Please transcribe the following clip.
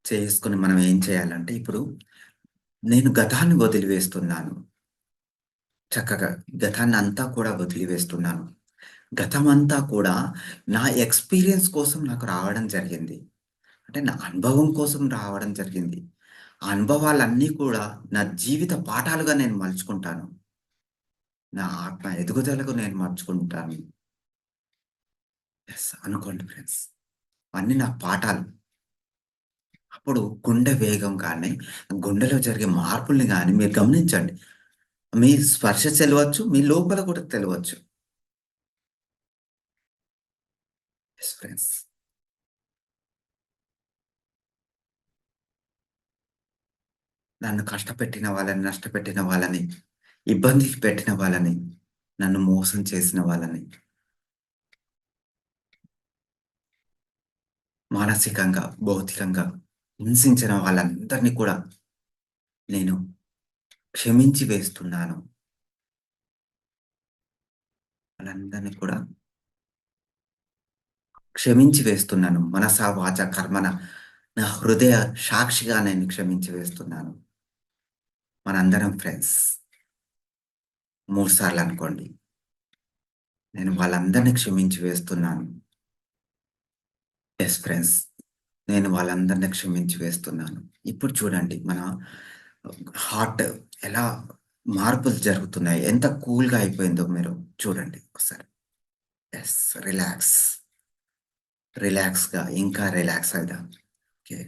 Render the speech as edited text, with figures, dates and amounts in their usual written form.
చేసుకొని మనం ఏం చేయాలంటే ఇప్పుడు నేను గతాన్ని వదిలివేస్తున్నాను. చక్కగా గతాన్నంతా కూడా వదిలివేస్తున్నాను. గతమంతా కూడా నా ఎక్స్‌పీరియన్స్ కోసం నాకు రావడం జరిగింది. అంటే నా అనుభవం కోసం రావడం జరిగింది. ఆ అనుభవాలన్నీ కూడా నా జీవిత పాఠాలుగా నేను మలుచుకుంటాను. నా ఆత్మ ఎదుగుదలకు నేను మలుచుకుంటాను. యెస్. అనుకోండి ఫ్రెండ్స్. అన్నీ నా పాఠాలు. అప్పుడు గుండె వేగం గాని, గుండెలో జరిగే మార్పుల్ని గాని మీరు గమనించండి. మీ స్పర్శ తెలవచ్చు. మీ లోపల కూడా తెలవచ్చు. Yes friends. నన్ను కష్టపెట్టిన వాళ్ళని, నష్టపెట్టిన వాళ్ళని, ఇబ్బంది పెట్టిన వాళ్ళని, నన్ను మోసం చేసిన వాళ్ళని, మానసికంగా, భౌతికంగా హింసించిన వాళ్ళందరిని కూడా నేను క్షమించి వేస్తున్నాను. వాళ్ళందరిని కూడా క్షమించి వేస్తున్నాను. మనసా, వాచా, కర్మణ నా హృదయ సాక్షిగా నేను క్షమించి వేస్తున్నాను. మనందరం ఫ్రెండ్స్. 3 సార్లు అనుకోండి. నేను వాళ్ళందరిని క్షమించి వేస్తున్నాను. Yes friends. నేను వాళ్ళందరిని క్షమించి వేస్తున్నాను. ఇప్పుడు చూడండి మన హార్ట్ ఎలా మార్పులు జరుగుతున్నాయి. ఎంత కూల్‌గా అయిపోయిందో మీరు చూడండి ఒకసారి. యెస్. రిలాక్స్‌గా ఇంకా రిలాక్స్ అయిదాం. ఓకే.